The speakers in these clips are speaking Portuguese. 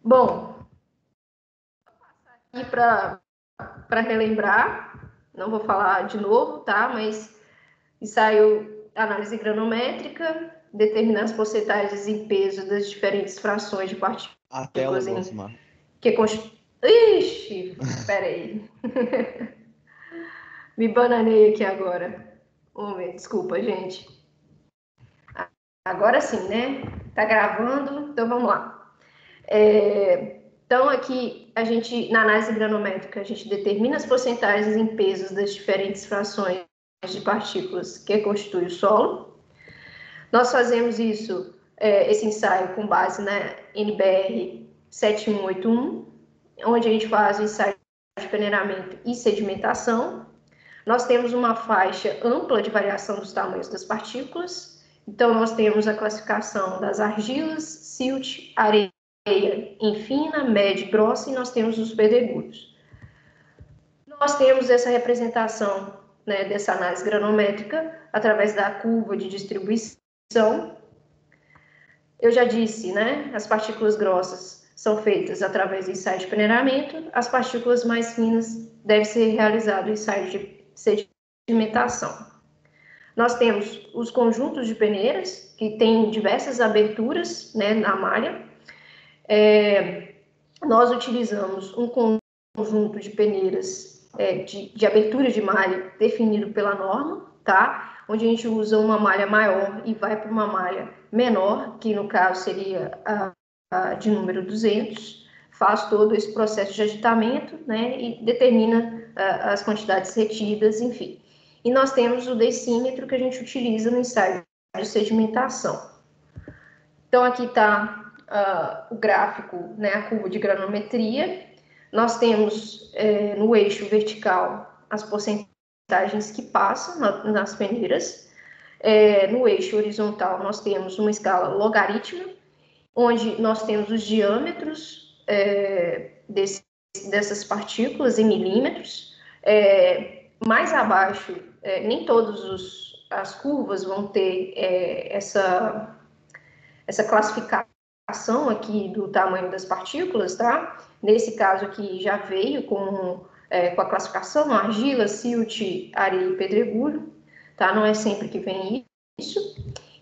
Bom, aqui para relembrar, não vou falar de novo, tá? Mas ensaio análise granométrica, determinar as porcentagens em peso das diferentes frações de A tela, partículas Bosma. Ixi, peraí. Me bananei aqui agora. Desculpa, gente. Agora sim, né? Tá gravando, então vamos lá. Então, aqui, na análise granométrica, a gente determina as porcentagens em pesos das diferentes frações de partículas que constituem o solo. Nós fazemos esse ensaio com base na NBR 7181, onde a gente faz o ensaio de peneiramento e sedimentação. Nós temos uma faixa ampla de variação dos tamanhos das partículas. Então, nós temos a classificação das argilas, silt, areia em fina, média e grossa, e nós temos os pedregulhos. Nós temos essa representação, né, dessa análise granométrica através da curva de distribuição. Eu já disse, né, as partículas grossas são feitas através do ensaio de peneiramento, as partículas mais finas deve ser realizado o ensaio de sedimentação. Nós temos os conjuntos de peneiras, que têm diversas aberturas, né, na malha. Nós utilizamos um conjunto de peneiras de abertura de malha definido pela norma, tá? Onde a gente usa uma malha maior e vai para uma malha menor, que no caso seria a de número 200, faz todo esse processo de agitamento, né? E determina as quantidades retidas, enfim. E nós temos o decímetro que a gente utiliza no ensaio de sedimentação. Então, aqui está o gráfico, né, a curva de granometria. Nós temos no eixo vertical as porcentagens que passam nas peneiras. No eixo horizontal, nós temos uma escala logarítmica, onde nós temos os diâmetros dessas partículas em milímetros. Mais abaixo, nem todas as curvas vão ter essa classificação aqui do tamanho das partículas, tá? Nesse caso aqui já veio com a classificação argila, silt, areia e pedregulho, tá? Não é sempre que vem isso.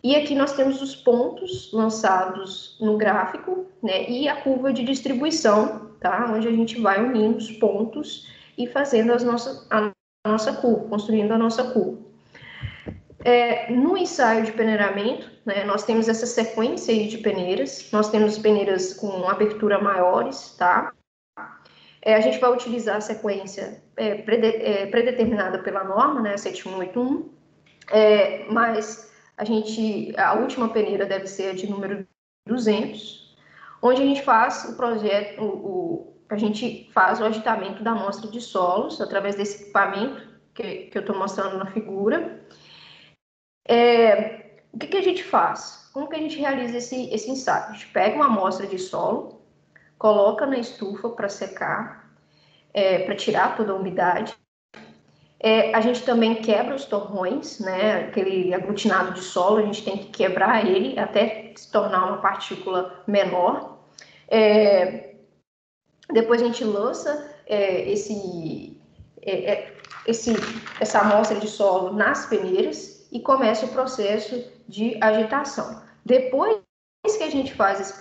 E aqui nós temos os pontos lançados no gráfico, né? E a curva de distribuição, tá? Onde a gente vai unindo os pontos e fazendo a nossa curva, construindo a nossa curva. No ensaio de peneiramento, né, nós temos essa sequência aí de peneiras. Nós temos peneiras com abertura maiores, tá? A gente vai utilizar a sequência predeterminada pela norma, né, 7181, mas a última peneira deve ser a de número 200, onde a gente faz a gente faz o agitamento da amostra de solos através desse equipamento que eu estou mostrando na figura. O que a gente faz? Como que a gente realiza esse ensaio? A gente pega uma amostra de solo, coloca na estufa para secar, para tirar toda a umidade. A gente também quebra os torrões, né? Aquele aglutinado de solo, a gente tem que quebrar ele até se tornar uma partícula menor. Depois a gente lança essa amostra de solo nas peneiras e começa o processo de agitação. Depois que a gente faz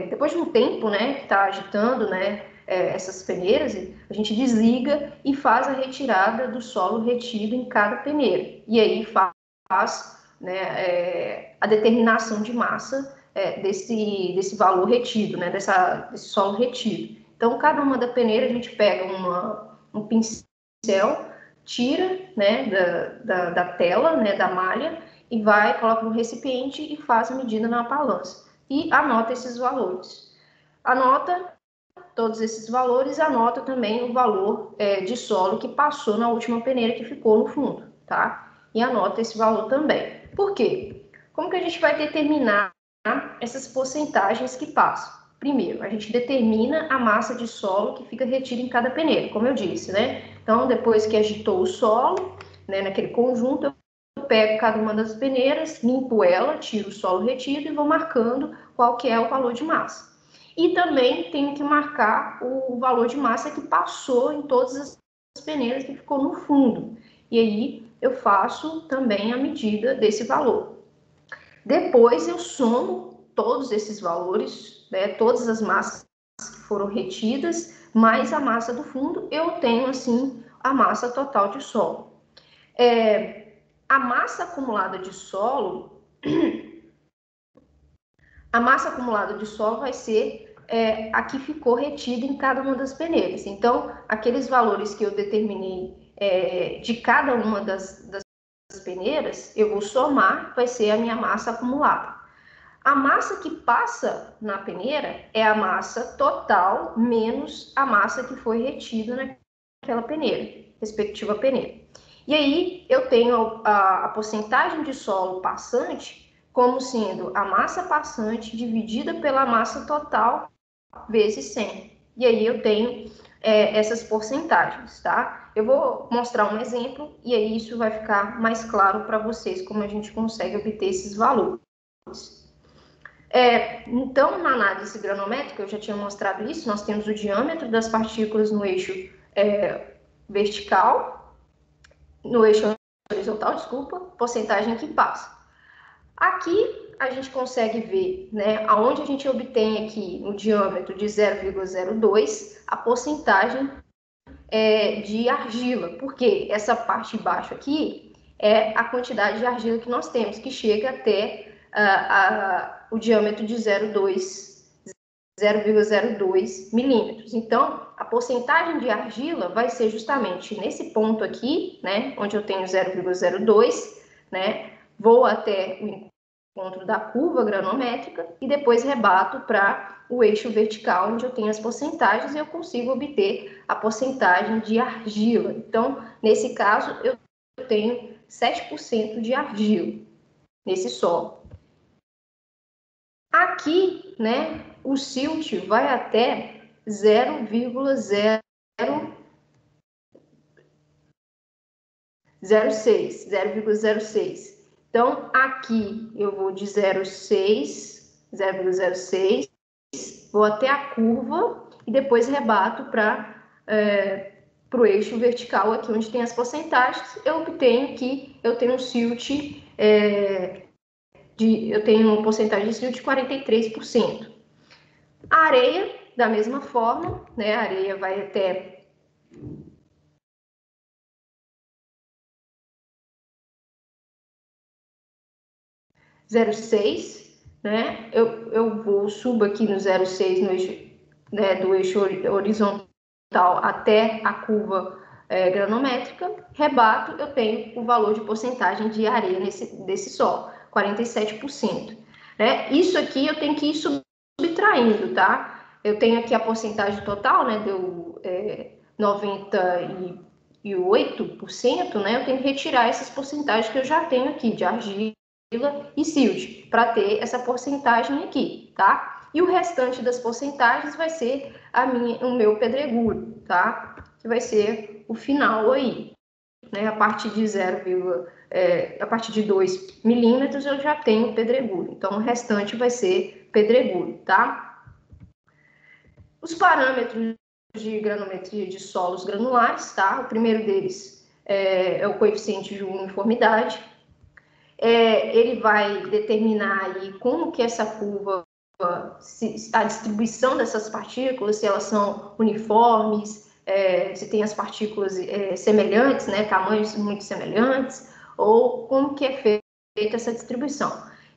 depois de um tempo, né, que está agitando, né, essas peneiras, a gente desliga e faz a retirada do solo retido em cada peneira. E aí faz né, a determinação de massa desse valor retido, né, desse solo retido. Então, cada uma da peneira a gente pega um pincel, tira, né, da tela, né, da malha, e coloca no recipiente e faz a medida na balança. E anota esses valores. Anota todos esses valores, anota também o valor de solo que passou na última peneira que ficou no fundo, tá? E anota esse valor também. Por quê? Como que a gente vai determinar essas porcentagens que passam? Primeiro, a gente determina a massa de solo que fica retida em cada peneira, como eu disse, né? Então, depois que agitou o solo, né, naquele conjunto, eu pego cada uma das peneiras, limpo ela, tiro o solo retido e vou marcando qual que é o valor de massa. E também tenho que marcar o valor de massa que passou em todas as peneiras que ficou no fundo. E aí eu faço também a medida desse valor. Depois eu somo todos esses valores, né, todas as massas que foram retidas, mais a massa do fundo, eu tenho assim a massa total de solo. A massa acumulada de solo, vai ser a que ficou retida em cada uma das peneiras. Então, aqueles valores que eu determinei de cada uma das peneiras, eu vou somar, vai ser a minha massa acumulada. A massa que passa na peneira é a massa total menos a massa que foi retida naquela peneira, respectiva peneira. E aí eu tenho a porcentagem de solo passante como sendo a massa passante dividida pela massa total vezes 100. E aí eu tenho essas porcentagens, tá? Eu vou mostrar um exemplo e aí isso vai ficar mais claro para vocês como a gente consegue obter esses valores. Então, na análise granométrica, eu já tinha mostrado isso, nós temos o diâmetro das partículas no eixo vertical, no eixo horizontal, desculpa, porcentagem que passa. Aqui a gente consegue ver, né, aonde a gente obtém aqui no diâmetro de 0,02 a porcentagem de argila, porque essa parte de baixo aqui é a quantidade de argila que nós temos, que chega até o diâmetro de 0,02 milímetros. Então, a porcentagem de argila vai ser justamente nesse ponto aqui, né, onde eu tenho 0,02, né, vou até o encontro da curva granométrica e depois rebato para o eixo vertical, onde eu tenho as porcentagens e eu consigo obter a porcentagem de argila. Então, nesse caso, eu tenho 7% de argila nesse solo. Aqui, né, o silt vai até 0,06. Então, aqui eu vou de 0,06, vou até a curva e depois rebato para o eixo vertical, aqui onde tem as porcentagens. Eu obtenho que eu tenho um silt, eu tenho uma porcentagem de silt de 43%. A areia, da mesma forma, né? A areia vai até 0,6, né? Eu subo aqui no 0,6 no eixo, né, do eixo horizontal até a curva granométrica, rebato, eu tenho o valor de porcentagem de areia desse solo, 47%. Né? Isso aqui eu tenho que ir subtraindo, tá? Eu tenho aqui a porcentagem total, né? Deu 98%, né? Eu tenho que retirar essas porcentagens que eu já tenho aqui, de argila e silt, para ter essa porcentagem aqui, tá? E o restante das porcentagens vai ser o meu pedregulho, tá? Que vai ser o final aí, né? A partir de a partir de 2 milímetros eu já tenho pedregulho. Então, o restante vai ser pedregulho, tá? Os parâmetros de granometria de solos granulares, tá? O primeiro deles é o coeficiente de uniformidade. Ele vai determinar aí como que essa curva, a distribuição dessas partículas, se elas são uniformes, se tem as partículas semelhantes, né, tamanhos muito semelhantes, ou como que é feita essa distribuição.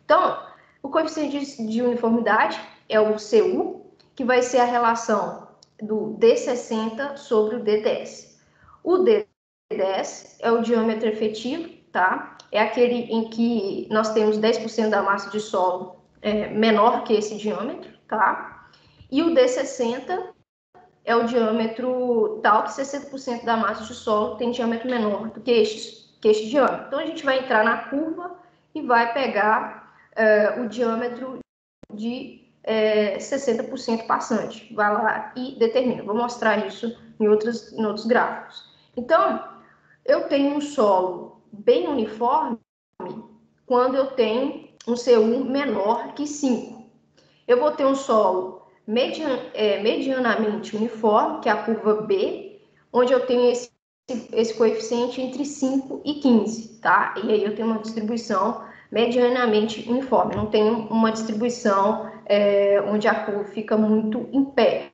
Então, o coeficiente de uniformidade é o CU, que vai ser a relação do D60 sobre o D10. O D10 é o diâmetro efetivo, tá? É aquele em que nós temos 10% da massa de solo menor que esse diâmetro, tá? E o D60 é o diâmetro tal que 60% da massa de solo tem diâmetro menor do que este diâmetro. Então, a gente vai entrar na curva e vai pegar o diâmetro de 60% passante. Vai lá e determina. Vou mostrar isso em outros gráficos. Então, eu tenho um solo bem uniforme quando eu tenho um CU menor que 5. Eu vou ter um solo medianamente uniforme, que é a curva B, onde eu tenho esse coeficiente entre 5 e 15, tá? E aí eu tenho uma distribuição medianamente uniforme, não tenho uma distribuição onde a curva fica muito em pé.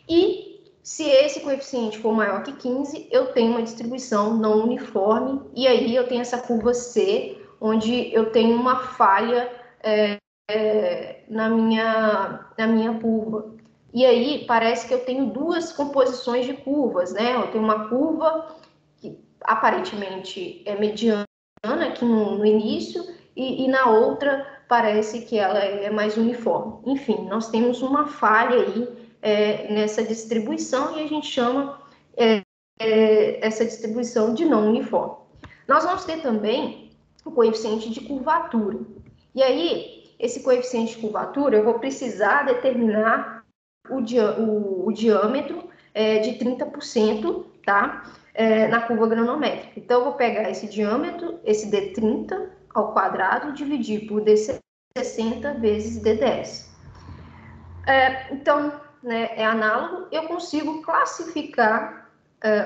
E se esse coeficiente for maior que 15, eu tenho uma distribuição não uniforme, e aí eu tenho essa curva C, onde eu tenho uma falha na minha curva. E aí parece que eu tenho duas composições de curvas, né? Eu tenho uma curva que aparentemente é mediana aqui no início, e na outra parece que ela é mais uniforme. Enfim, nós temos uma falha aí nessa distribuição, e a gente chama essa distribuição de não uniforme. Nós vamos ter também o coeficiente de curvatura. E aí, esse coeficiente de curvatura, eu vou precisar determinar o diâmetro de 30%, tá? Na curva granométrica. Então, eu vou pegar esse diâmetro, esse D30 ao quadrado, dividir por D60 vezes D10. Então, né, é análogo, eu consigo classificar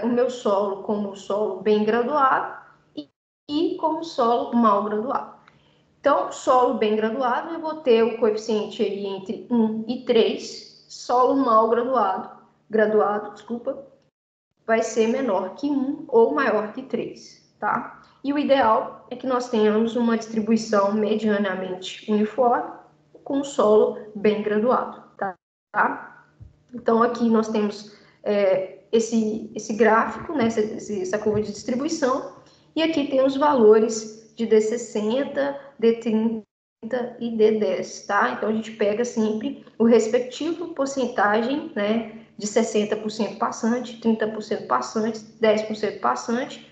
o meu solo como solo bem graduado e como solo mal graduado. Então, solo bem graduado, eu vou ter o coeficiente aí entre 1 e 3, solo mal graduado, vai ser menor que 1 ou maior que 3, tá? E o ideal é que nós tenhamos uma distribuição medianamente uniforme com solo bem graduado, tá? Então, aqui nós temos esse gráfico, né, essa curva de distribuição, e aqui tem os valores de D60, D30 e D10, tá? Então, a gente pega sempre o respectivo porcentagem, né, de 60% passante, 30% passante, 10% passante,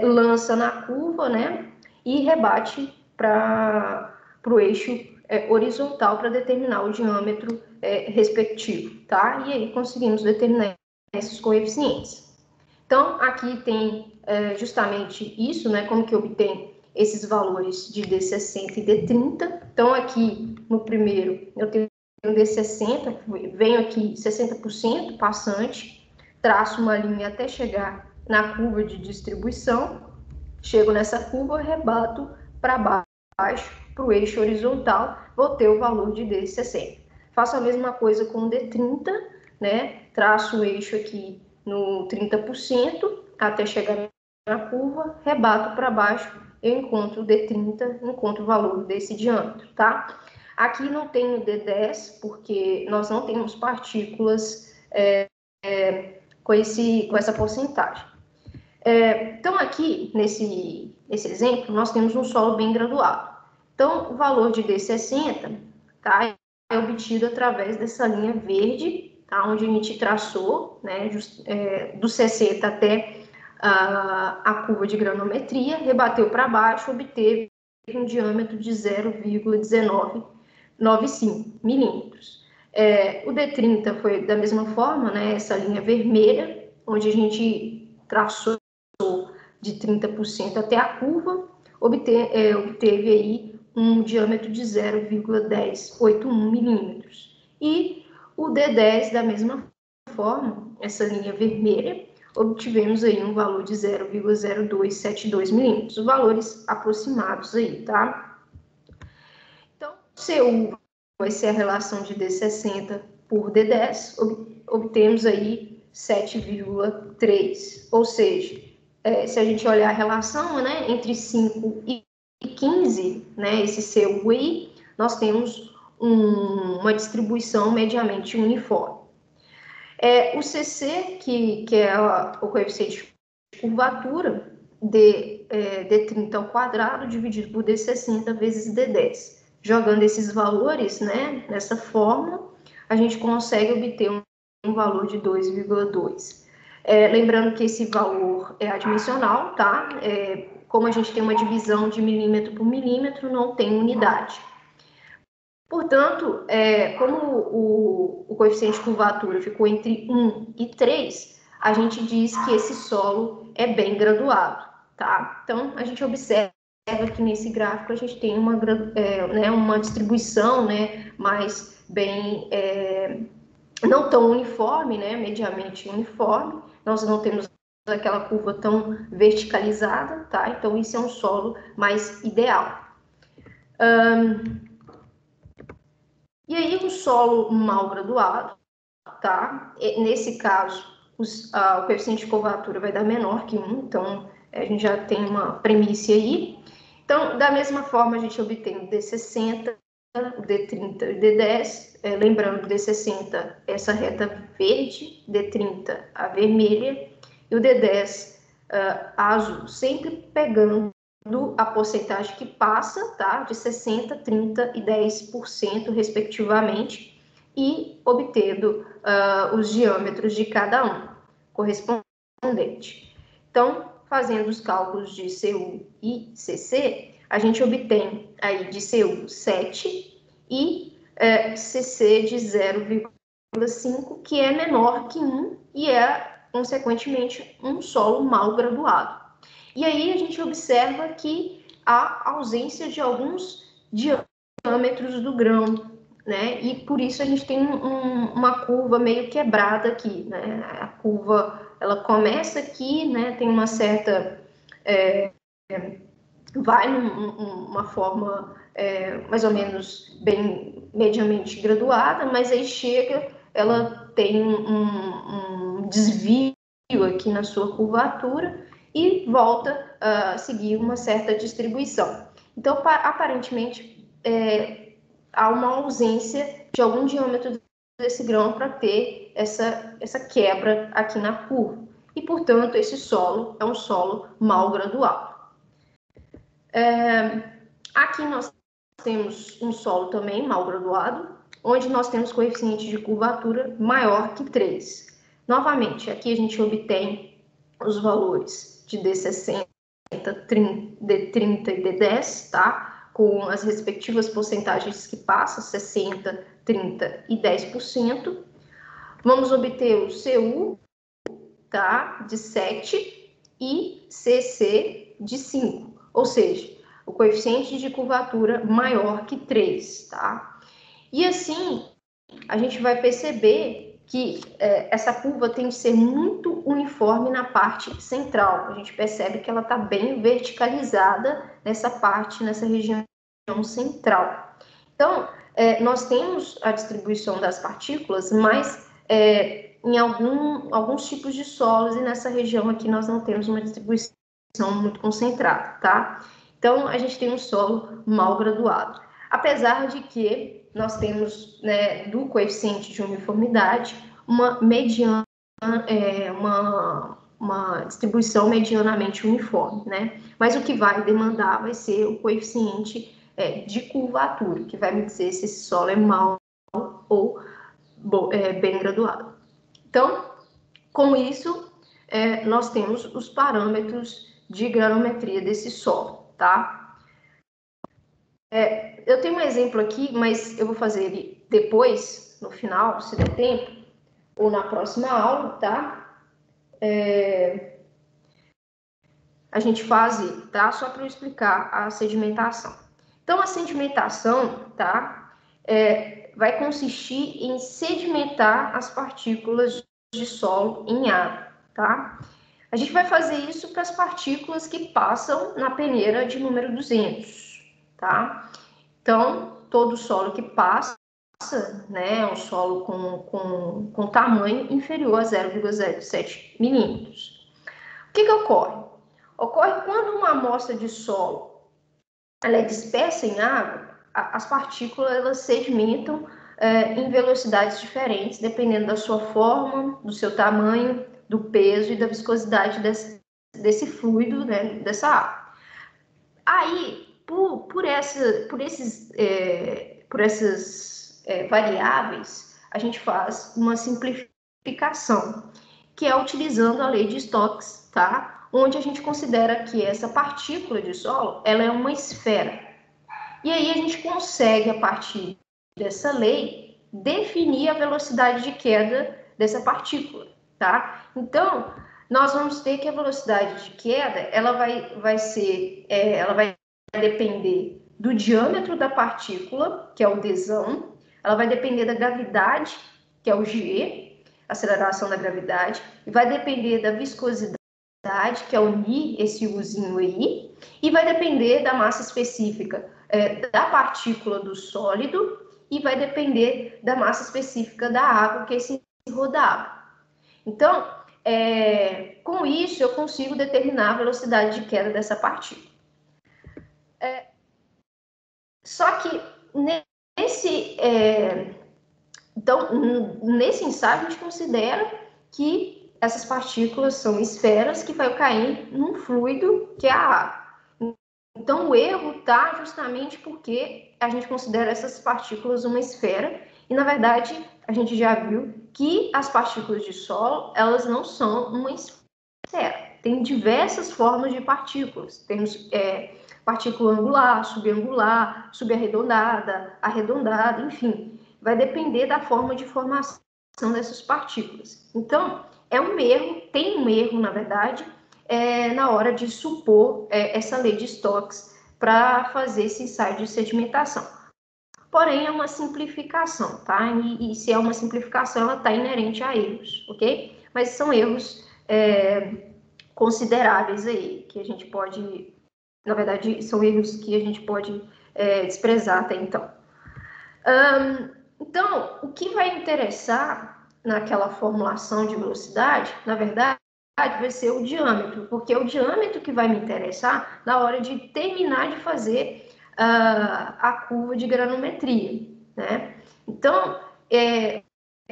lança na curva, né, e rebate para o eixo horizontal para determinar o diâmetro respectivo, tá? E aí conseguimos determinar esses coeficientes. Então, aqui tem justamente isso, né? Como que obtém esses valores de D60 e D30. Então, aqui no primeiro, eu tenho D60, venho aqui 60% passante, traço uma linha até chegar na curva de distribuição, chego nessa curva, rebato para baixo, para o eixo horizontal, vou ter o valor de D60. Faço a mesma coisa com o D30, né? Traço o eixo aqui no 30%, até chegar na curva, rebato para baixo, eu encontro o D30, encontro o valor desse diâmetro, tá? Aqui não tem o D10, porque nós não temos partículas com essa porcentagem. Então, aqui, nesse exemplo, nós temos um solo bem graduado. Então, o valor de D60, tá, é obtido através dessa linha verde, tá, onde a gente traçou, né, do 60 até a curva de granometria, rebateu para baixo, obteve um diâmetro de 0,1995 milímetros. O D30 foi da mesma forma, né, essa linha vermelha, onde a gente traçou de 30% até a curva, obteve aí um diâmetro de 0,1081 milímetros. E o D10, da mesma forma, essa linha vermelha, obtivemos aí um valor de 0,0272 milímetros, valores aproximados aí, tá? Então, CU vai ser a relação de D60 por D10, obtemos aí 7,3, ou seja, se a gente olhar a relação, né, entre 5 e 15, né, esse CUI, nós temos uma distribuição mediamente uniforme. O CC, que é o coeficiente de curvatura, D30 ao quadrado, dividido por D60 vezes D10. Jogando esses valores, né, nessa fórmula, a gente consegue obter um valor de 2,2. Lembrando que esse valor é adimensional, tá? Como a gente tem uma divisão de milímetro por milímetro, não tem unidade. Portanto, como o coeficiente de curvatura ficou entre 1 e 3, a gente diz que esse solo é bem graduado, tá? Então, a gente observa que nesse gráfico a gente tem uma distribuição, né, mais bem, não tão uniforme, né, mediamente uniforme. Nós não temos aquela curva tão verticalizada, tá? Então, isso é um solo mais ideal. E aí, um solo mal graduado, tá? Nesse caso, o coeficiente de curvatura vai dar menor que 1, então a gente já tem uma premissa aí. Então, da mesma forma, a gente obtém o D60, o D30 e o D10. Lembrando que o D60 essa reta verde, D30 a vermelha, e o D10 a azul, sempre pegando a porcentagem que passa, tá? De 60%, 30% e 10%, respectivamente, e obtendo os diâmetros de cada um correspondente. Então, fazendo os cálculos de CU e CC, a gente obtém aí de CU 7 e CC de 0,5, que é menor que 1 e é, consequentemente, um solo mal graduado. E aí a gente observa que há ausência de alguns diâmetros do grão, né? E por isso a gente tem uma curva meio quebrada aqui, né? A curva, ela começa aqui, né? Tem uma certa... vai numa forma mais ou menos bem mediamente graduada, mas aí chega, ela tem um desvio aqui na sua curvatura e volta a seguir uma certa distribuição. Então, aparentemente, há uma ausência de algum diâmetro desse grão para ter essa quebra aqui na curva. E, portanto, esse solo é um solo mal graduado. Aqui nós temos um solo também mal graduado, onde nós temos coeficiente de curvatura maior que 3. Novamente, aqui a gente obtém os valores de D60, D30 e D10, tá? Com as respectivas porcentagens que passam, 60%, 30% e 10%. Vamos obter o CU, tá? De 7 e CC de 5, ou seja, o coeficiente de curvatura maior que 3, tá? E assim, a gente vai perceber que essa curva tem que ser muito uniforme na parte central. A gente percebe que ela está bem verticalizada nessa parte, nessa região central. Então, nós temos a distribuição das partículas, mas em alguns tipos de solos, e nessa região aqui nós não temos uma distribuição muito concentrada, tá? Então, a gente tem um solo mal graduado. Apesar de que nós temos, né, do coeficiente de uniformidade, uma mediana, uma distribuição medianamente uniforme, né? Mas o que vai demandar vai ser o coeficiente de curvatura, que vai me dizer se esse solo é mal ou bem graduado. Então, com isso, nós temos os parâmetros de granometria desse solo, tá? Eu tenho um exemplo aqui, mas eu vou fazer ele depois, no final, se der tempo, ou na próxima aula, tá? A gente faz, tá? Só para eu explicar a sedimentação. Então, a sedimentação, tá? Vai consistir em sedimentar as partículas de solo em água, tá? A gente vai fazer isso para as partículas que passam na peneira de número 200, tá? Então, todo solo que passa, né, é um solo com tamanho inferior a 0,07 milímetros. O que ocorre? Ocorre quando uma amostra de solo ela é dispersa em água, as partículas elas sedimentam em velocidades diferentes, dependendo da sua forma, do seu tamanho, do peso e da viscosidade desse fluido, né, dessa água. Aí, por essas variáveis, a gente faz uma simplificação, que é utilizando a lei de Stokes, tá? Onde a gente considera que essa partícula de solo, ela é uma esfera. E aí a gente consegue, a partir dessa lei, definir a velocidade de queda dessa partícula, tá? Então, nós vamos ter que a velocidade de queda, ela vai depender do diâmetro da partícula, que é o Dzão, ela vai depender da gravidade, que é o G, aceleração da gravidade, e vai depender da viscosidade, que é o Ni, esse Uzinho aí, e vai depender da massa específica da partícula do sólido, e vai depender da massa específica da água, que é esse rho da água. Então, com isso, eu consigo determinar a velocidade de queda dessa partícula. Só que nesse ensaio, a gente considera que essas partículas são esferas que vai cair num fluido que é a água. Então, o erro está justamente porque a gente considera essas partículas uma esfera e, na verdade, a gente já viu que as partículas de solo, elas não são uma esfera. Tem diversas formas de partículas. Temos partícula angular, subarredondada, arredondada, enfim. Vai depender da forma de formação dessas partículas. Então, tem um erro, na verdade, na hora de supor essa lei de Stokes para fazer esse ensaio de sedimentação. Porém, é uma simplificação, tá? E se é uma simplificação, ela está inerente a erros, ok? Mas são erros consideráveis aí, que a gente pode... Na verdade, são erros que a gente pode desprezar até então. Então, o que vai interessar naquela formulação de velocidade, na verdade, vai ser o diâmetro, porque é o diâmetro que vai me interessar na hora de terminar de fazer a curva de granometria, né? Então,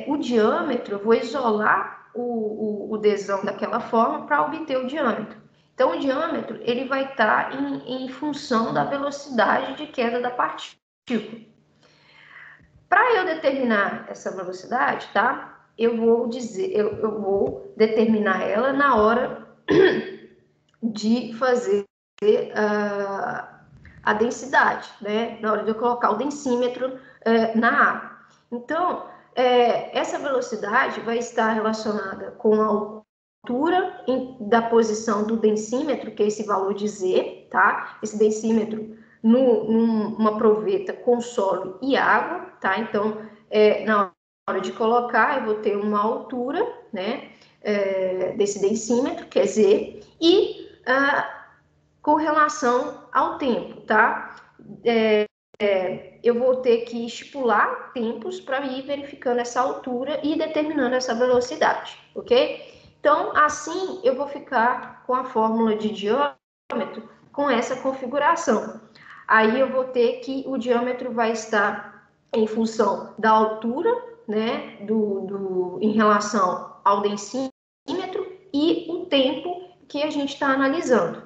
o diâmetro, eu vou isolar o Dzão daquela forma para obter o diâmetro. Então, o diâmetro, ele vai estar em função da velocidade de queda da partícula. Para eu determinar essa velocidade, tá? Eu vou determinar ela na hora de fazer a densidade, né? Na hora de eu colocar o densímetro na água. Então, essa velocidade vai estar relacionada com a altura da posição do densímetro, que é esse valor de Z, tá? Esse densímetro numa proveta com solo e água, tá? Então, na hora de colocar, eu vou ter uma altura, né? Desse densímetro, que é Z, e com relação ao tempo, tá? Eu vou ter que estipular tempos para ir verificando essa altura e determinando essa velocidade, ok? Então, assim, eu vou ficar com a fórmula de diâmetro com essa configuração. Aí eu vou ter que o diâmetro vai estar em função da altura, né, em relação ao densímetro e o tempo que a gente está analisando.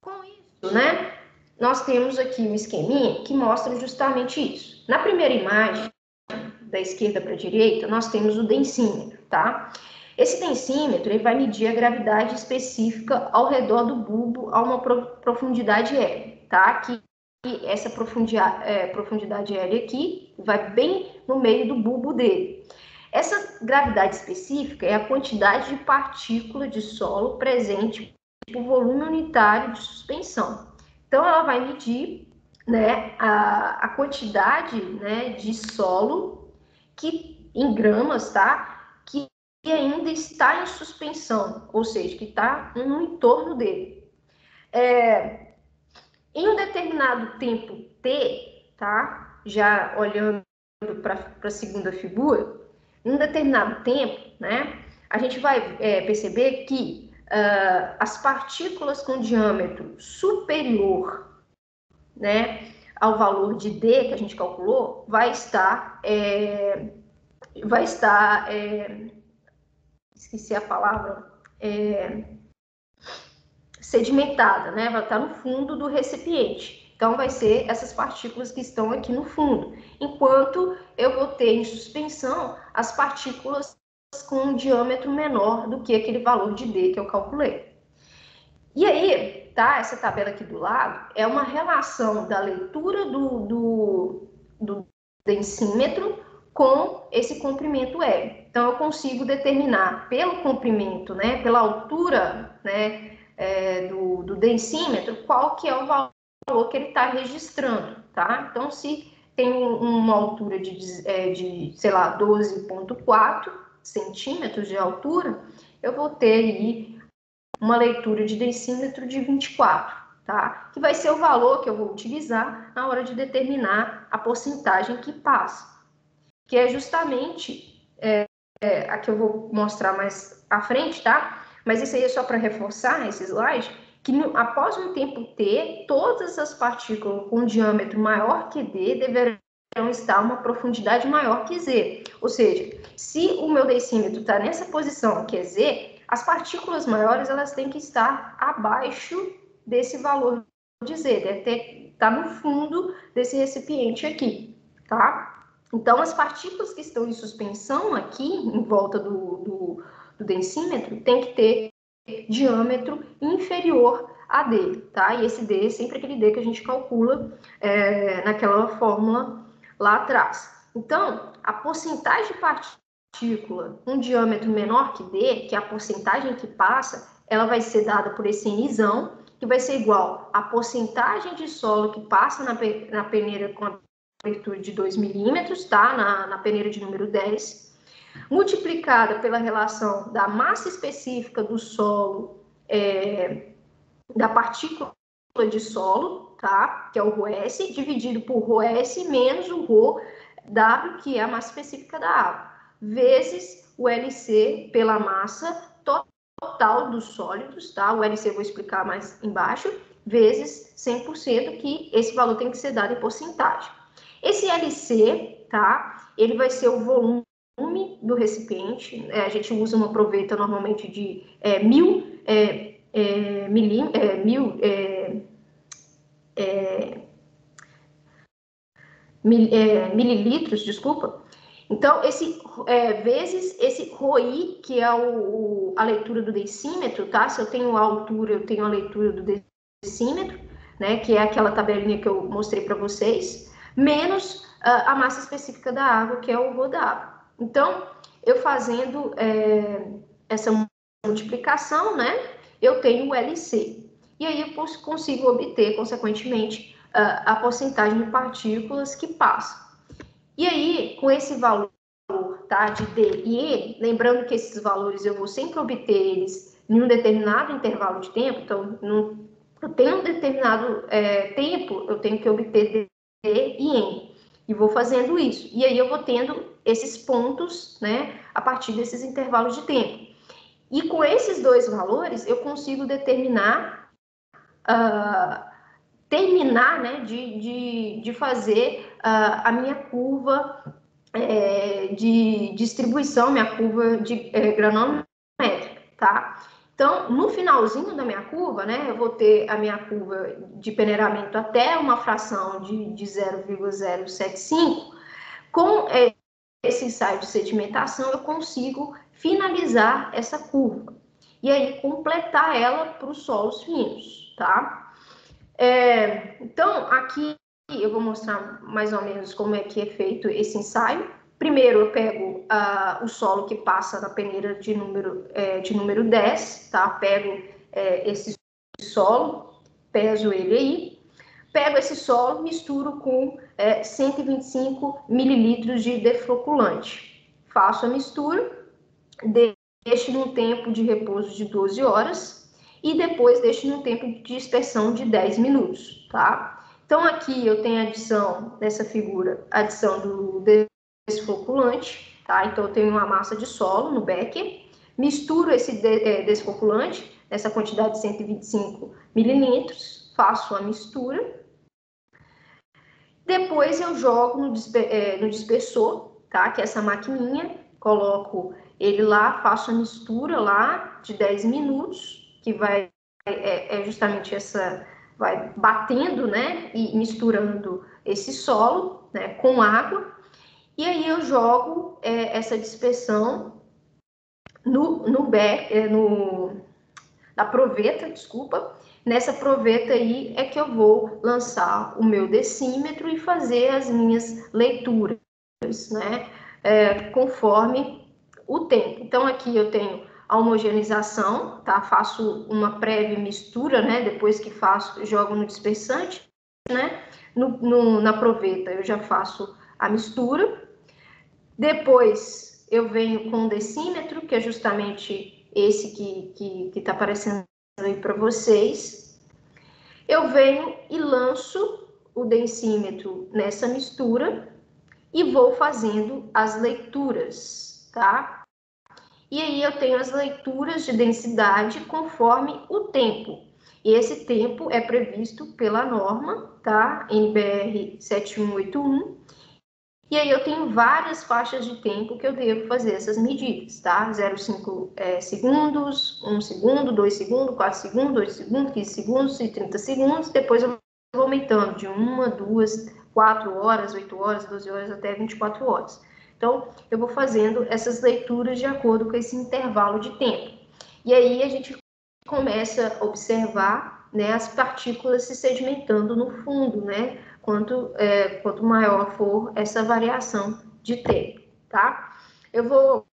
Com isso, né, nós temos aqui um esqueminha que mostra justamente isso. Na primeira imagem, da esquerda para a direita, nós temos o densímetro, tá? Esse densímetro ele vai medir a gravidade específica ao redor do bulbo a uma profundidade L, tá? Que essa profundidade L aqui vai bem no meio do bulbo dele. Essa gravidade específica é a quantidade de partícula de solo presente por volume unitário de suspensão. Então, ela vai medir, né, a quantidade, né, de solo que, em gramas, tá? Que ainda está em suspensão, ou seja, que está no entorno dele. Em um determinado tempo T, tá? Já olhando para a segunda figura, em um determinado tempo, né? A gente vai perceber que as partículas com diâmetro superior, né, ao valor de D que a gente calculou, vai estar esqueci a palavra, sedimentada, né? Vai estar no fundo do recipiente. Então, vai ser essas partículas que estão aqui no fundo. Enquanto eu vou ter em suspensão as partículas com um diâmetro menor do que aquele valor de D que eu calculei. E aí, tá? Essa tabela aqui do lado é uma relação da leitura do densímetro com esse comprimento L. Então, eu consigo determinar pelo comprimento, né, pela altura, né, do densímetro, qual que é o valor que ele está registrando, tá? Então, se tem uma altura de sei lá, 12,4 centímetros de altura, eu vou ter aí uma leitura de densímetro de 24, tá? Que vai ser o valor que eu vou utilizar na hora de determinar a porcentagem que passa, que é justamente a que eu vou mostrar mais à frente, tá? Mas isso aí é só para reforçar esse slide, que após um tempo T, todas as partículas com diâmetro maior que D deverão estar a uma profundidade maior que Z. Ou seja, se o meu decímetro está nessa posição, que é Z, as partículas maiores elas têm que estar abaixo desse valor de Z, deve estar no fundo desse recipiente aqui, tá? Então, as partículas que estão em suspensão aqui, em volta do densímetro, tem que ter diâmetro inferior a D, tá? E esse D é sempre aquele D que a gente calcula naquela fórmula lá atrás. Então, a porcentagem de partícula com diâmetro menor que D, que é a porcentagem que passa, ela vai ser dada por esse Nzão, que vai ser igual à porcentagem de solo que passa na peneira com a abertura de 2 milímetros, tá? Na peneira de número 10, multiplicada pela relação da massa específica do solo, da partícula de solo, tá? Que é o ρS, dividido por ρS menos o ρW, que é a massa específica da água, vezes o LC pela massa total dos sólidos, tá? O LC eu vou explicar mais embaixo, vezes 100%, que esse valor tem que ser dado em porcentagem. Esse LC, tá? Ele vai ser o volume do recipiente. A gente usa uma proveta normalmente de 1000 mililitros, desculpa. Então, vezes esse ρI, que é a leitura do decímetro, tá? Se eu tenho a altura, eu tenho a leitura do decímetro, né? Que é aquela tabelinha que eu mostrei para vocês, menos a massa específica da água, que é o ρW. Então, eu fazendo essa multiplicação, né? Eu tenho o LC. E aí eu consigo obter, consequentemente, a porcentagem de partículas que passam. E aí, com esse valor, tá, de D e E, lembrando que esses valores eu vou sempre obter eles em um determinado intervalo de tempo, então, eu tenho um determinado tempo, eu tenho que obter D e N. E vou fazendo isso. E aí eu vou tendo esses pontos, né, a partir desses intervalos de tempo. E com esses dois valores, eu consigo determinar, terminar, né, de fazer a minha curva de distribuição, minha curva de granométrica, tá? Então, no finalzinho da minha curva, né, eu vou ter a minha curva de peneiramento até uma fração de 0,075. Com esse ensaio de sedimentação, eu consigo finalizar essa curva e aí completar ela para os solos finos, tá? Então, aqui eu vou mostrar mais ou menos como é que é feito esse ensaio. Primeiro, eu pego o solo que passa na peneira de número 10, tá? Pego esse solo, peso ele aí, pego esse solo, misturo com 125 mililitros de defloculante. Faço a mistura, deixo num tempo de repouso de 12 horas e depois deixo num tempo de dispersão de 10 minutos, tá? Então, aqui eu tenho a adição dessa figura, adição do desfloculante, tá? Então, eu tenho uma massa de solo no becker, misturo esse desfloculante nessa quantidade de 125 mililitros, faço a mistura. Depois eu jogo no dispersor, tá? Que é essa maquininha, coloco ele lá, faço a mistura lá de 10 minutos, que vai justamente vai batendo, né? E misturando esse solo, né? Com água. E aí eu jogo essa dispersão na proveta, desculpa. Nessa proveta aí é que eu vou lançar o meu decímetro e fazer as minhas leituras, né? Conforme o tempo. Então, aqui eu tenho a homogeneização, tá? Faço uma prévia mistura, né? Depois que faço, jogo no dispersante, né? Na proveta eu já faço a mistura. Depois eu venho com o decímetro, que é justamente esse que está aparecendo aí para vocês. Eu venho e lanço o densímetro nessa mistura e vou fazendo as leituras, tá? E aí eu tenho as leituras de densidade conforme o tempo. E esse tempo é previsto pela norma, tá? NBR 7181. E aí eu tenho várias faixas de tempo que eu devo fazer essas medidas, tá? 0,5 segundos, 1 segundo, 2 segundos, 4 segundos, 2 segundos, 15 segundos e 30 segundos. Depois eu vou aumentando de 1, 2, 4 horas, 8 horas, 12 horas até 24 horas. Então, eu vou fazendo essas leituras de acordo com esse intervalo de tempo. E aí a gente começa a observar, né, as partículas se sedimentando no fundo, né? Quanto maior for essa variação de tempo, tá? Eu vou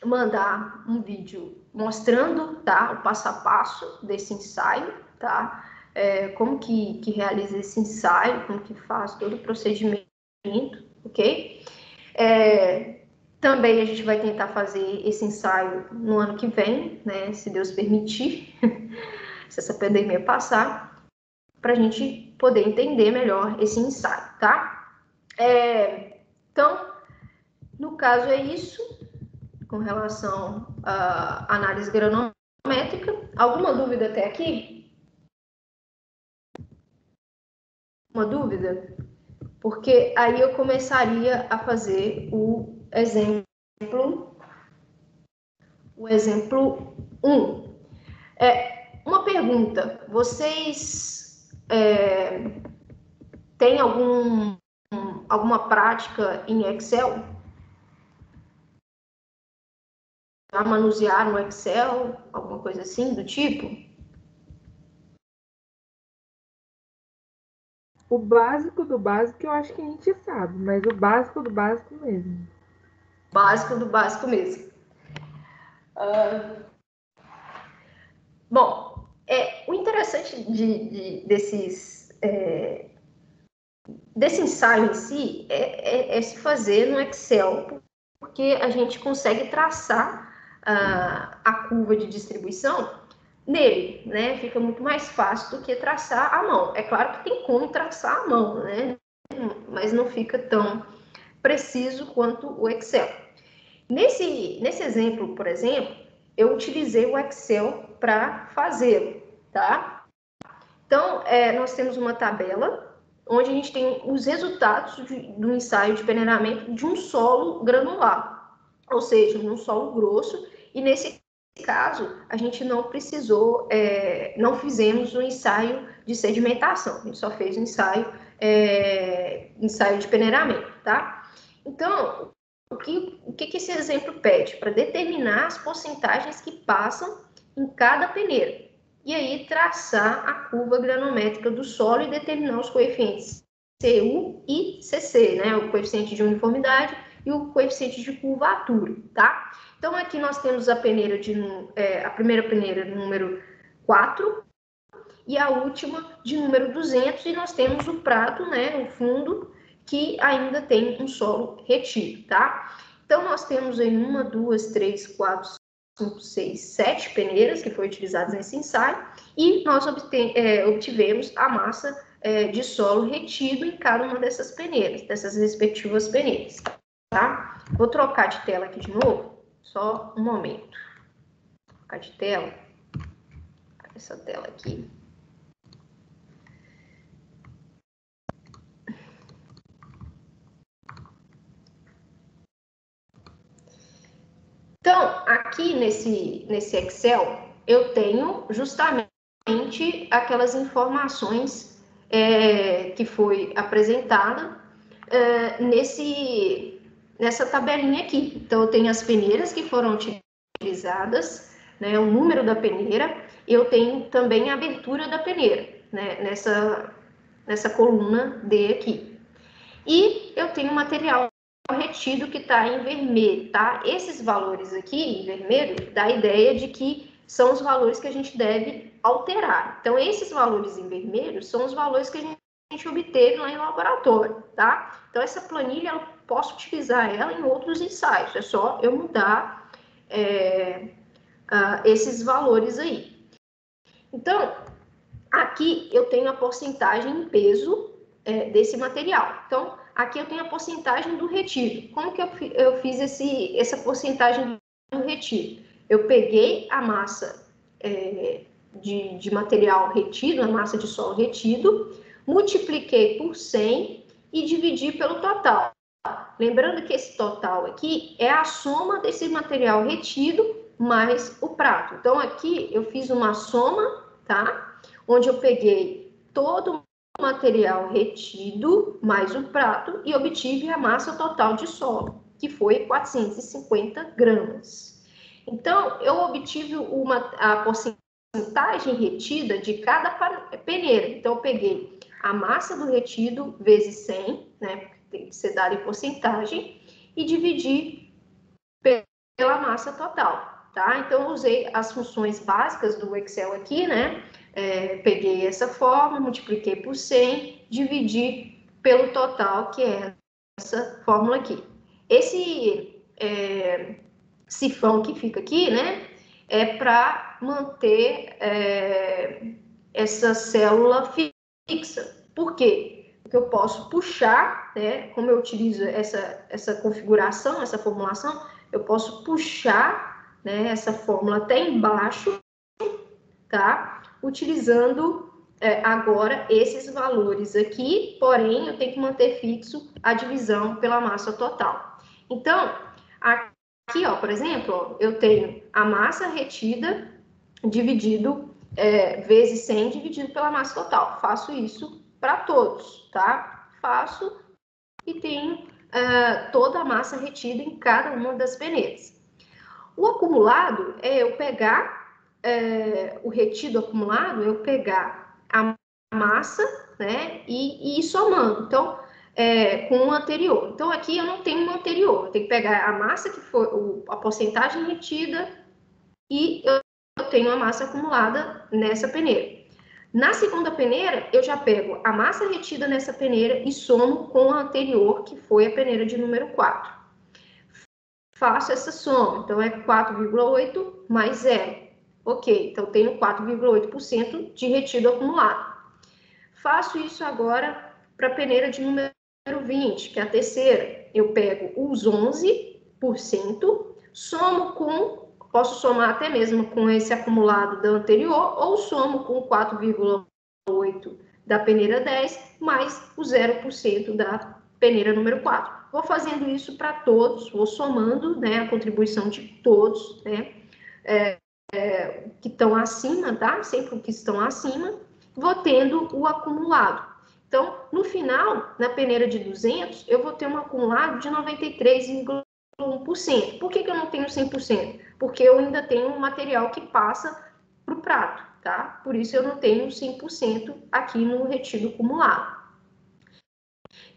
mandar um vídeo mostrando, tá, o passo a passo desse ensaio, tá? Como que realiza esse ensaio, como que faz todo o procedimento, ok? Também a gente vai tentar fazer esse ensaio no ano que vem, né? Se Deus permitir, se essa pandemia passar, para a gente poder entender melhor esse ensaio, tá? Então, no caso é isso, com relação à análise granométrica. Alguma dúvida até aqui? Uma dúvida? Porque aí eu começaria a fazer o exemplo 1. Uma pergunta, vocês têm alguma prática em Excel? Já manusear no Excel, alguma coisa assim do tipo? O básico do básico eu acho que a gente sabe, mas o básico do básico mesmo. Básico do básico mesmo. Bom, o interessante desse ensaio em si é se fazer no Excel, porque a gente consegue traçar a curva de distribuição nele, né? Fica muito mais fácil do que traçar à mão. É claro que tem como traçar à mão, né? Mas não fica tão preciso quanto o Excel. Nesse exemplo, por exemplo, eu utilizei o Excel para fazê-lo, tá? Então, nós temos uma tabela onde a gente tem os resultados do ensaio de peneiramento de um solo granular, ou seja, de um solo grosso, e nesse caso, a gente não precisou, não fizemos o ensaio de sedimentação, a gente só fez o ensaio de peneiramento, tá? Então, o que esse exemplo pede? Para determinar as porcentagens que passam em cada peneira. E aí traçar a curva granométrica do solo e determinar os coeficientes CU e CC, né? O coeficiente de uniformidade e o coeficiente de curvatura, tá? Então, aqui nós temos a primeira peneira número 4 e a última de número 200, e nós temos o prato, né, o fundo, que ainda tem um solo retido, tá? Então, nós temos aí 1, 2, 3, 4, 5, 6, 7 peneiras que foram utilizadas nesse ensaio, e nós obtivemos a massa de solo retido em cada uma dessas peneiras, dessas respectivas peneiras, tá? Vou trocar de tela aqui de novo, só um momento. Vou trocar de tela, essa tela aqui. Então, aqui nesse Excel, eu tenho justamente aquelas informações que foi apresentada nessa tabelinha aqui. Então, eu tenho as peneiras que foram utilizadas, né, o número da peneira, eu tenho também a abertura da peneira, né, nessa coluna D aqui. E eu tenho o material retido que está em vermelho, tá? Esses valores aqui em vermelho dá a ideia de que são os valores que a gente deve alterar. Então, esses valores em vermelho são os valores que a gente obteve lá em laboratório, tá? Então, essa planilha, eu posso utilizar ela em outros ensaios, é só eu mudar esses valores aí. Então, aqui eu tenho a porcentagem em peso desse material. Então, aqui eu tenho a porcentagem do retido. Como que eu fiz essa porcentagem do retido? Eu peguei a massa de material retido, a massa de solo retido, multipliquei por 100 e dividi pelo total. Lembrando que esse total aqui é a soma desse material retido mais o prato. Então, aqui eu fiz uma soma, tá? Onde eu peguei todo o material retido mais o prato e obtive a massa total de solo, que foi 450 gramas. Então, eu obtive a porcentagem retida de cada peneira. Então, eu peguei a massa do retido vezes 100, né? Tem que ser dada em porcentagem, e dividi pela massa total, tá? Então, eu usei as funções básicas do Excel aqui, né? Peguei essa fórmula, multipliquei por 100, dividi pelo total, que é essa fórmula aqui. Esse cifrão que fica aqui, né? É para manter essa célula fixa. Por quê? Porque eu posso puxar, né? Como eu utilizo essa configuração, essa formulação, eu posso puxar, né, essa fórmula até embaixo, tá? Utilizando agora esses valores aqui, porém, eu tenho que manter fixo a divisão pela massa total. Então, aqui, ó, por exemplo, ó, eu tenho a massa retida dividido vezes 100 dividido pela massa total. Faço isso para todos, tá? Faço e tenho toda a massa retida em cada uma das peneiras. O acumulado é eu pegar o retido acumulado, eu pegar a massa, né, e ir somando. Então, com o anterior. Então, aqui eu não tenho um anterior. Eu tenho que pegar a massa que foi a porcentagem retida e eu tenho a massa acumulada nessa peneira. Na segunda peneira, eu já pego a massa retida nessa peneira e somo com a anterior, que foi a peneira de número 4. Faço essa soma, então é 4,8 mais 0. Ok, então tenho 4,8% de retido acumulado. Faço isso agora para a peneira de número 20, que é a terceira. Eu pego os 11%, somo com, posso somar até mesmo com esse acumulado da anterior, ou somo com 4,8 da peneira 10, mais o 0% da peneira número 4. Vou fazendo isso para todos, vou somando, né, a contribuição de todos, né, que estão acima, tá? Sempre que estão acima, vou tendo o acumulado. Então, no final, na peneira de 200, eu vou ter um acumulado de 93,1%. Por que eu não tenho 100%? Porque eu ainda tenho um material que passa para o prato, tá? Por isso eu não tenho 100% aqui no retido acumulado.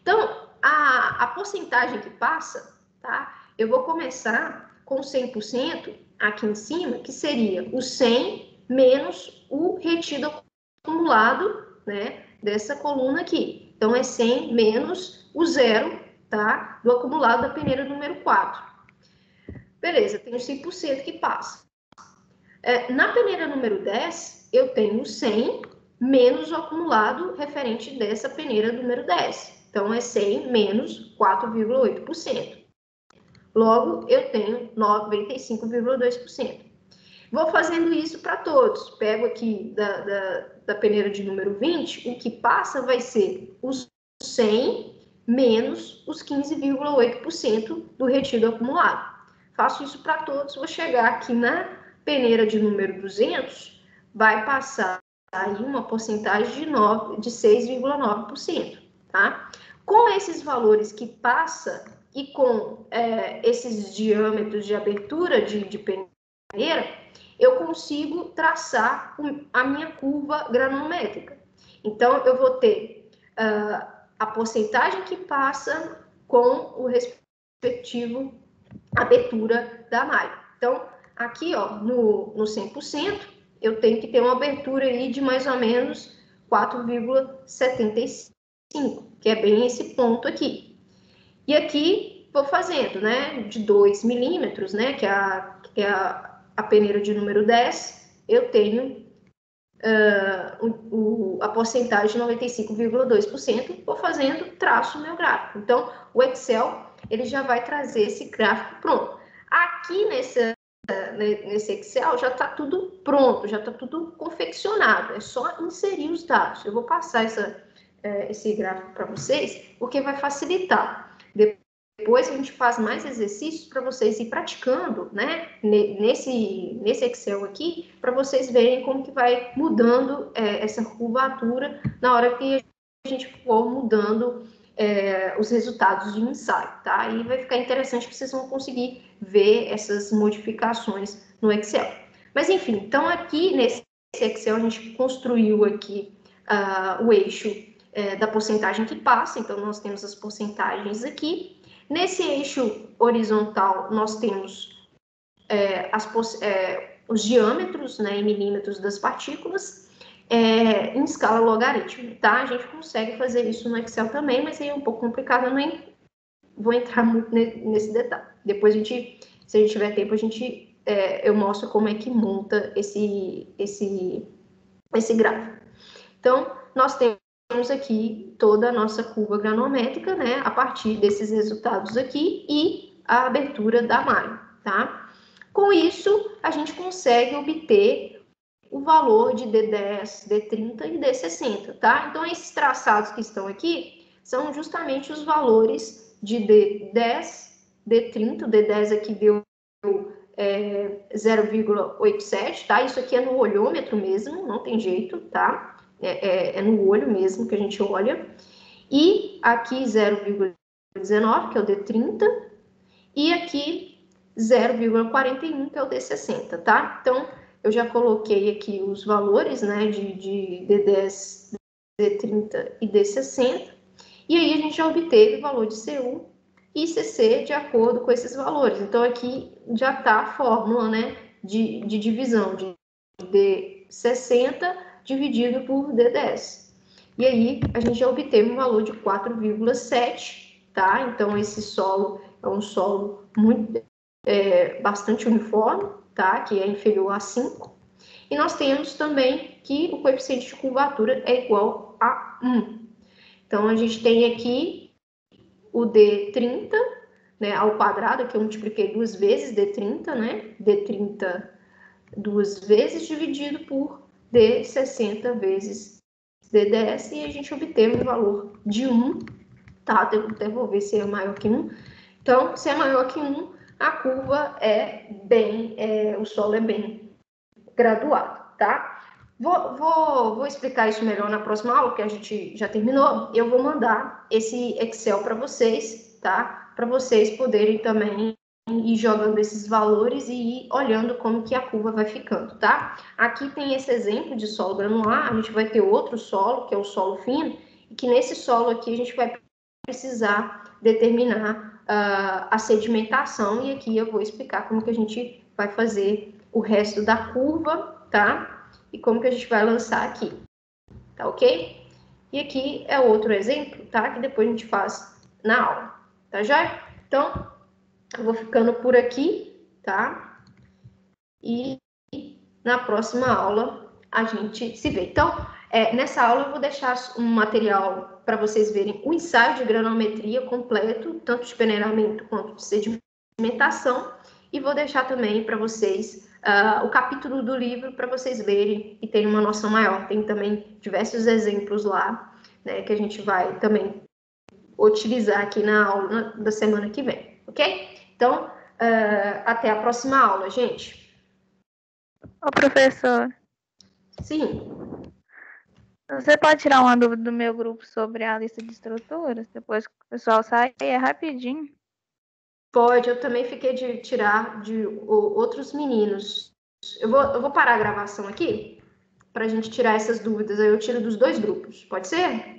Então, a porcentagem que passa, tá? Eu vou começar com 100% aqui em cima, que seria o 100 menos o retido acumulado, né, dessa coluna aqui. Então, é 100 menos o 0, tá, do acumulado da peneira número 4. Beleza, tenho 100% que passa. Na peneira número 10, eu tenho 100 menos o acumulado referente dessa peneira número 10. Então, é 100 menos 4,8%. Logo, eu tenho 95,2%. Vou fazendo isso para todos. Pego aqui da peneira de número 20, o que passa vai ser os 100 menos os 15,8% do retido acumulado. Faço isso para todos, vou chegar aqui na peneira de número 200, vai passar aí uma porcentagem de 6,9%, tá? Com esses valores que passa e com esses diâmetros de abertura de peneira, eu consigo traçar a minha curva granométrica. Então, eu vou ter a porcentagem que passa com o respectivo abertura da malha. Então, aqui, ó, no 100%, eu tenho que ter uma abertura aí de mais ou menos 4,75, que é bem esse ponto aqui. E aqui, vou fazendo, né, de 2 milímetros, né, que é a peneira de número 10, eu tenho a porcentagem de 95,2%, vou fazendo, traço meu gráfico. Então, o Excel, ele já vai trazer esse gráfico pronto. Aqui nesse Excel já está tudo pronto, já está tudo confeccionado, é só inserir os dados. Eu vou passar esse gráfico para vocês, porque vai facilitar. Depois a gente faz mais exercícios para vocês ir praticando, né, nesse Excel aqui, para vocês verem como que vai mudando essa curvatura na hora que a gente for mudando os resultados de ensaio, tá? Aí vai ficar interessante que vocês vão conseguir ver essas modificações no Excel. Mas enfim, então aqui nesse Excel a gente construiu aqui o eixo da porcentagem que passa, então nós temos as porcentagens aqui. Nesse eixo horizontal, nós temos os diâmetros, né, em milímetros das partículas, em escala logarítmica, tá? A gente consegue fazer isso no Excel também, mas aí é um pouco complicado, eu nem vou entrar muito nesse detalhe. Depois, se a gente tiver tempo, eu mostro como é que monta esse gráfico. Então, nós temos aqui toda a nossa curva granométrica, né, a partir desses resultados aqui e a abertura da malha, tá? Com isso, a gente consegue obter o valor de D10, D30 e D60, tá? Então, esses traçados que estão aqui são justamente os valores de D10, D30, o D10 aqui deu 0,87, tá? Isso aqui é no olhômetro mesmo, não tem jeito, tá? É no olho mesmo que a gente olha. E aqui 0,19, que é o D30, e aqui 0,41, que é o D60, tá? Então, eu já coloquei aqui os valores, né, de D10, D30 e D60, e aí a gente já obteve o valor de CU e CC de acordo com esses valores. Então, aqui já está a fórmula, né, de divisão de D60 dividido por D10. E aí, a gente já obteve um valor de 4,7, tá? Então, esse solo é um solo bastante uniforme, tá? Que é inferior a 5. E nós temos também que o coeficiente de curvatura é igual a 1. Então, a gente tem aqui o D30, né, ao quadrado, que eu multipliquei 2 vezes D30, né? D30 2 vezes dividido por D60 vezes D10, e a gente obteve um valor de 1, tá? Até vou ver se é maior que 1. Então, se é maior que 1, a curva o solo é bem graduado, tá? Vou explicar isso melhor na próxima aula, que a gente já terminou. Eu vou mandar esse Excel para vocês, tá? Para vocês poderem também ir jogando esses valores e ir olhando como que a curva vai ficando, tá? Aqui tem esse exemplo de solo granular, a gente vai ter outro solo, que é o solo fino, e que nesse solo aqui a gente vai precisar determinar a sedimentação, e aqui eu vou explicar como que a gente vai fazer o resto da curva, tá? E como que a gente vai lançar aqui, tá ok? E aqui é outro exemplo, tá? Que depois a gente faz na aula, tá já? Então, eu vou ficando por aqui, tá? E na próxima aula a gente se vê. Então, nessa aula eu vou deixar um material para vocês verem o ensaio de granometria completo, tanto de peneiramento quanto de sedimentação, e vou deixar também para vocês o capítulo do livro para vocês verem e terem uma noção maior. Tem também diversos exemplos lá, né, que a gente vai também utilizar aqui na aula da semana que vem, ok? Então, até a próxima aula, gente. Ô, professor. Sim. Você pode tirar uma dúvida do meu grupo sobre a lista de estruturas? Depois que o pessoal sai, é rapidinho. Pode, eu também fiquei de tirar de outros meninos. Eu vou parar a gravação aqui para a gente tirar essas dúvidas. Aí eu tiro dos dois grupos, pode ser?